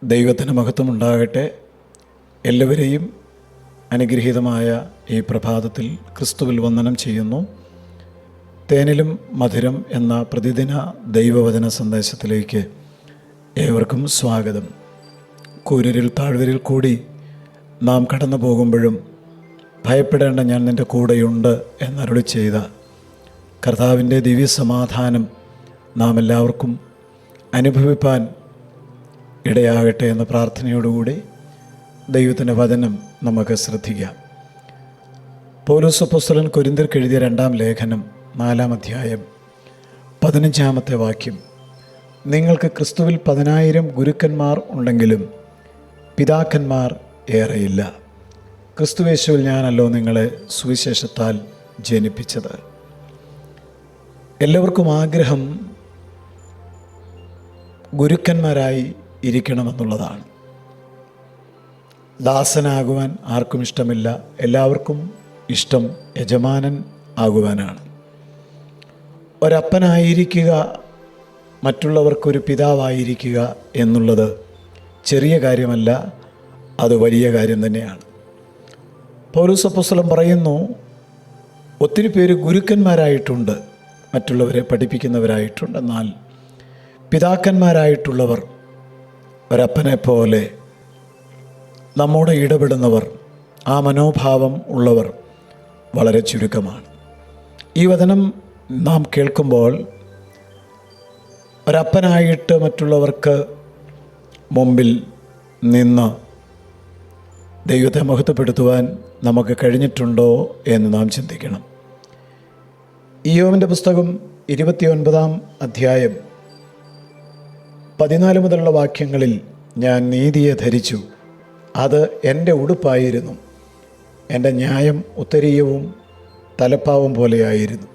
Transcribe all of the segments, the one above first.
ദൈവത്തിന് മഹത്വമുണ്ടാകട്ടെ. എല്ലാവരെയും അനുഗ്രഹീതമായ ഈ പ്രഭാതത്തിൽ ക്രിസ്തുവിൽ വന്ദനം ചെയ്യുന്നു. തേനിലും മധുരം എന്ന പ്രതിദിന ദൈവവചന സന്ദേശത്തിലേക്ക് ഏവർക്കും സ്വാഗതം. കൂരിരുൾ താഴ്വരയിൽ കൂടി നാം കടന്നു പോകുമ്പോഴും ഭയപ്പെടേണ്ട, ഞാൻ നിൻ്റെ കൂടെയുണ്ട് എന്നരുളി ചെയ്ത കർത്താവിൻ്റെ ദിവ്യസമാധാനം നാം എല്ലാവർക്കും അനുഭവിപ്പാൻ ഇടയാകട്ടെ എന്ന പ്രാർത്ഥനയോടുകൂടി ദൈവത്തിൻ്റെ വചനം നമുക്ക് ശ്രദ്ധിക്കാം. പൗലോസ് അപ്പോസ്തലൻ കൊരിന്ത്യർക്ക് എഴുതിയ 2-ാം ലേഖനം 4-ാം അധ്യായം 15-ാമത്തെ വാക്യം: നിങ്ങൾക്ക് ക്രിസ്തുവിൽ 10,000 ഗുരുക്കന്മാർ ഉണ്ടെങ്കിലും പിതാക്കന്മാർ ഏറെയില്ല. ക്രിസ്തുയേശുവിൽ ഞാനല്ലോ നിങ്ങളെ സുവിശേഷത്താൽ ജനിപ്പിച്ചത്. എല്ലാവർക്കും ആഗ്രഹം ഗുരുക്കന്മാരായി ഇരിക്കണമെന്നുള്ളതാണ്. ദാസനാകുവാൻ ആർക്കും ഇഷ്ടമില്ല. എല്ലാവർക്കും ഇഷ്ടം യജമാനൻ ആകുവാനാണ്. ഒരപ്പനായിരിക്കുക, മറ്റുള്ളവർക്കൊരു പിതാവായിരിക്കുക എന്നുള്ളത് ചെറിയ കാര്യമല്ല, അത് വലിയ കാര്യം തന്നെയാണ്. പൗലോസ് അപ്പോസ്തലൻ പറയുന്നു, ഒത്തിരി പേര് ഗുരുക്കന്മാരായിട്ടുണ്ട്, മറ്റുള്ളവരെ പഠിപ്പിക്കുന്നവരായിട്ടുണ്ട്. എന്നാൽ പിതാക്കന്മാരായിട്ടുള്ളവർ, ഒരപ്പനെ പോലെ നമ്മോട് ഇടപെടുന്നവർ, ആ മനോഭാവം ഉള്ളവർ വളരെ ചുരുക്കമാണ്. ഈ വചനം നാം കേൾക്കുമ്പോൾ ഒരപ്പനായിട്ട് മറ്റുള്ളവർക്ക് മുമ്പിൽ നിന്ന് ദൈവത്തെ മഹത്വപ്പെടുത്തുവാൻ നമുക്ക് കഴിഞ്ഞിട്ടുണ്ടോ എന്ന് നാം ചിന്തിക്കണം. ഇയ്യോബിൻ്റെ പുസ്തകം 29-ാം അധ്യായം 14 മുതലുള്ള വാക്യങ്ങളിൽ, ഞാൻ നീതിയെ ധരിച്ചു, അത് എൻ്റെ ഉടുപ്പായിരുന്നു, എൻ്റെ ന്യായം ഉത്തരീയവും തലപ്പാവും പോലെയായിരുന്നു.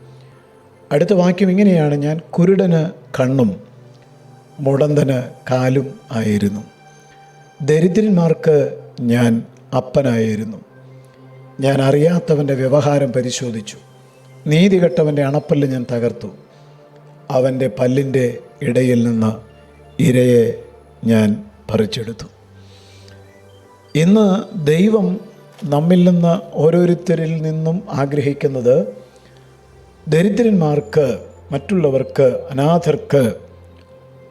അടുത്ത വാക്യം ഇങ്ങനെയാണ്: ഞാൻ കുരുടന് കണ്ണും മുടന്തന് കാലും ആയിരുന്നു. ദരിദ്രന്മാർക്ക് ഞാൻ അപ്പനായിരുന്നു. ഞാൻ അറിയാത്തവൻ്റെ വ്യവഹാരം പരിശോധിച്ചു. നീതി കെട്ടവൻ്റെ അണപ്പല്ല് ഞാൻ തകർത്തു. അവൻ്റെ പല്ലിൻ്റെ ഇടയിൽ നിന്ന് ഇരയെ ഞാൻ പറിച്ചെടുത്തു. ഇന്ന് ദൈവം നമ്മിൽ നിന്ന് ഓരോരുത്തരിൽ നിന്നും ആഗ്രഹിക്കുന്നത് ദരിദ്രന്മാർക്ക്, മറ്റുള്ളവർക്ക്, അനാഥർക്ക്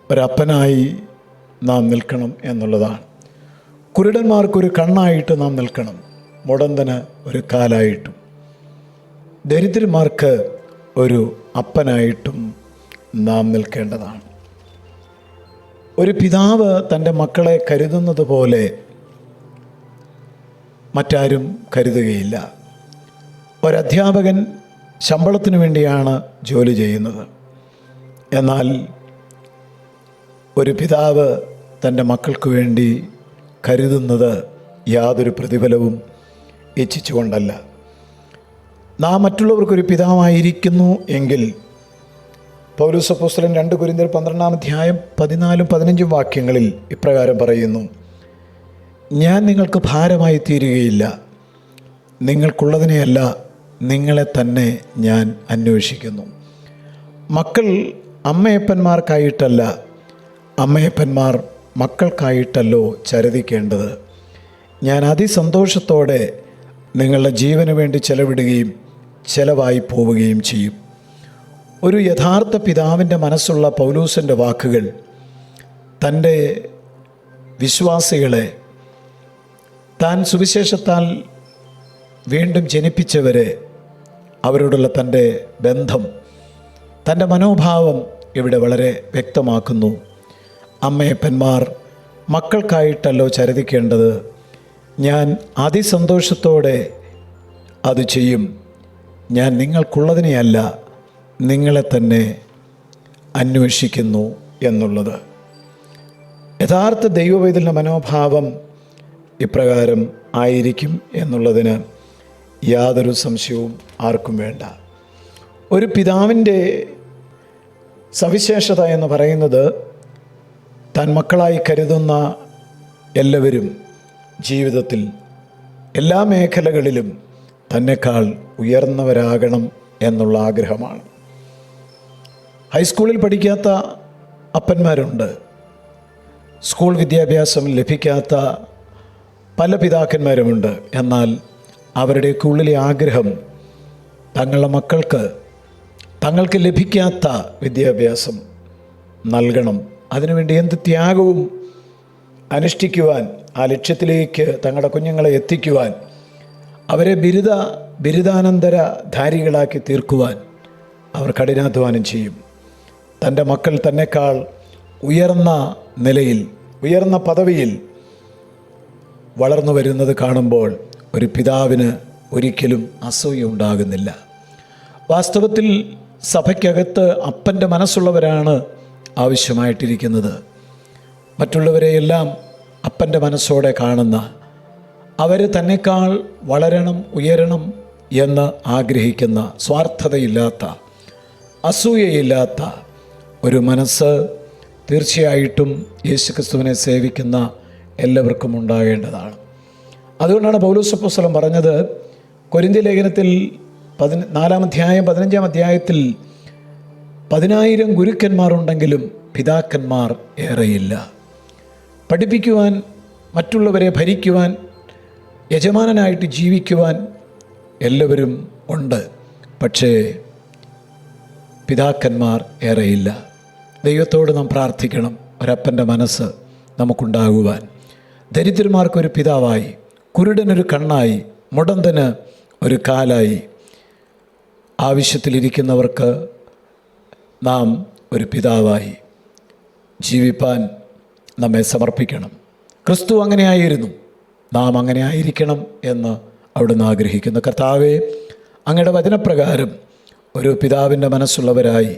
ഒരപ്പനായി നാം നിൽക്കണം എന്നുള്ളതാണ്. കുരുടന്മാർക്കൊരു കണ്ണായിട്ട് നാം നിൽക്കണം, മുടന്തന് ഒരു കാലായിട്ടും. ദരിദ്രന്മാർക്ക് ഒരു അപ്പനായിട്ടും നാം നിൽക്കേണ്ടതാണ്. ഒരു പിതാവ് തൻ്റെ മക്കളെ കരുതുന്നത് പോലെ മറ്റാരും കരുതുകയില്ല. ഒരധ്യാപകൻ ശമ്പളത്തിന് വേണ്ടിയാണ് ജോലി ചെയ്യുന്നത്. എന്നാൽ ഒരു പിതാവ് തൻ്റെ മക്കൾക്ക് വേണ്ടി കരുതുന്നത് യാതൊരു പ്രതിഫലവും ഇച്ഛിച്ചുകൊണ്ടല്ല. നാം മറ്റുള്ളവർക്കൊരു പിതാവായിരിക്കുന്നു എങ്കിൽ, പൗലോസ് അപ്പോസ്തലൻ 2 കൊരിന്ത്യർ 12-ാം അധ്യായം 14-15 വാക്യങ്ങളിൽ ഇപ്രകാരം പറയുന്നു: ഞാൻ നിങ്ങൾക്ക് ഭാരമായി തീരുകയില്ല. നിങ്ങൾക്കുള്ളതിനെയല്ല, നിങ്ങളെ തന്നെ ഞാൻ അന്വേഷിക്കുന്നു. മക്കൾ അമ്മയപ്പന്മാർക്കായിട്ടല്ല, അമ്മയപ്പന്മാർ മക്കൾക്കായിട്ടല്ലോ ചരദിക്കേണ്ടത്. ഞാൻ അതിസന്തോഷത്തോടെ നിങ്ങളുടെ ജീവന് വേണ്ടി ചെലവിടുകയും ചെലവായി പോവുകയും ചെയ്യും. ഒരു യഥാർത്ഥ പിതാവിൻ്റെ മനസ്സുള്ള പൗലോസിൻ്റെ വാക്കുകൾ തൻ്റെ വിശ്വാസികളെ, താൻ സുവിശേഷത്താൽ വീണ്ടും ജനിപ്പിച്ചവരെ, അവരോടുള്ള തൻ്റെ ബന്ധം, തൻ്റെ മനോഭാവം ഇവിടെ വളരെ വ്യക്തമാക്കുന്നു. അമ്മയപ്പന്മാർ മക്കൾക്കായിട്ടല്ലോ ചരദിക്കേണ്ടത്. ഞാൻ അതിസന്തോഷത്തോടെ അത് ചെയ്യും. ഞാൻ നിങ്ങൾക്കുള്ളതിനെയല്ല, നിങ്ങളെ തന്നെ അന്വേഷിക്കുന്നു എന്നുള്ളത്. യഥാർത്ഥ ദൈവവൈതലിൻ്റെ മനോഭാവം ഇപ്രകാരം ആയിരിക്കും എന്നുള്ളതിന് യാതൊരു സംശയവും ആർക്കും വേണ്ട. ഒരു പിതാവിൻ്റെ സവിശേഷത എന്ന് പറയുന്നത്, താൻ മക്കളായി കരുതുന്ന എല്ലാവരും ജീവിതത്തിൽ എല്ലാ മേഖലകളിലും തന്നെക്കാൾ ഉയർന്നവരാകണം എന്നുള്ള ആഗ്രഹമാണ്. ഹൈസ്കൂളിൽ പഠിക്കാത്ത അപ്പന്മാരുണ്ട്, സ്കൂൾ വിദ്യാഭ്യാസം ലഭിക്കാത്ത പല പിതാക്കന്മാരുമുണ്ട്. എന്നാൽ അവരുടെയൊക്കെ ഉള്ളിലെ ആഗ്രഹം തങ്ങളുടെ മക്കൾക്ക് തങ്ങൾക്ക് ലഭിക്കാത്ത വിദ്യാഭ്യാസം നൽകണം. അതിനുവേണ്ടി എന്ത് ത്യാഗവും അനുഷ്ഠിക്കുവാൻ, ആ ലക്ഷ്യത്തിലേക്ക് തങ്ങളുടെ കുഞ്ഞുങ്ങളെ എത്തിക്കുവാൻ, അവരെ ബിരുദാനന്തര ധാരികളാക്കി തീർക്കുവാൻ അവർ കഠിനാധ്വാനം ചെയ്യും. തൻ്റെ മക്കൾ തന്നെക്കാൾ ഉയർന്ന നിലയിൽ, ഉയർന്ന പദവിയിൽ വളർന്നു വരുന്നത് കാണുമ്പോൾ ഒരു പിതാവിന് ഒരിക്കലും അസൂയ ഉണ്ടാകുന്നില്ല. വാസ്തവത്തിൽ സഭയ്ക്കകത്ത് അപ്പൻ്റെ മനസ്സുള്ളവരാണ് ആവശ്യമായിട്ടിരിക്കുന്നത്. മറ്റുള്ളവരെയെല്ലാം അപ്പൻ്റെ മനസ്സോടെ കാണുന്ന, അവർ തന്നെക്കാൾ വളരണം, ഉയരണം എന്ന് ആഗ്രഹിക്കുന്ന, സ്വാർത്ഥതയില്ലാത്ത, അസൂയയില്ലാത്ത ഒരു മനസ്സ് തീർച്ചയായിട്ടും യേശുക്രിസ്തുവിനെ സേവിക്കുന്ന എല്ലാവർക്കും ഉണ്ടാകേണ്ടതാണ്. അതുകൊണ്ടാണ് പൗലോസ് അപ്പോസ്തലൻ പറഞ്ഞത്, കൊരിന്ത്യ ലേഖനത്തിൽ 4-ാം അധ്യായം 15-ാം അധ്യായത്തിൽ 10,000 ഗുരുക്കന്മാരുണ്ടെങ്കിലും പിതാക്കന്മാർ ഏറെയില്ല. പഠിപ്പിക്കുവാൻ, മറ്റുള്ളവരെ ഭരിക്കുവാൻ, യജമാനനായിട്ട് ജീവിക്കുവാൻ എല്ലാവരും ഉണ്ട്. പക്ഷേ പിതാക്കന്മാർ ഏറെയില്ല. ദൈവത്തോട് നാം പ്രാർത്ഥിക്കണം ഒരപ്പൻ്റെ മനസ്സ് നമുക്കുണ്ടാകുവാൻ. ദരിദ്രന്മാർക്കൊരു പിതാവായി, കുരുടനൊരു കണ്ണായി, മുടന്തന് ഒരു കാലായി, ആവശ്യത്തിലിരിക്കുന്നവർക്ക് നാം ഒരു പിതാവായി ജീവിപ്പാൻ നമ്മെ സമർപ്പിക്കണം. ക്രിസ്തു അങ്ങനെയായിരുന്നു, നാം അങ്ങനെ ആയിരിക്കണം എന്ന് അവിടുന്ന് ആഗ്രഹിക്കുന്നു. കർത്താവേ, അങ്ങയുടെ വചനപ്രകാരം ഒരു പിതാവിൻ്റെ മനസ്സുള്ളവരായി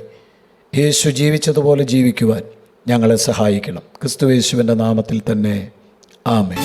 യേശു ജീവിച്ചതുപോലെ ജീവിക്കുവാൻ ഞങ്ങളെ സഹായിക്കണം. ക്രിസ്തു യേശുവിൻ്റെ നാമത്തിൽ തന്നെ ആമേൻ.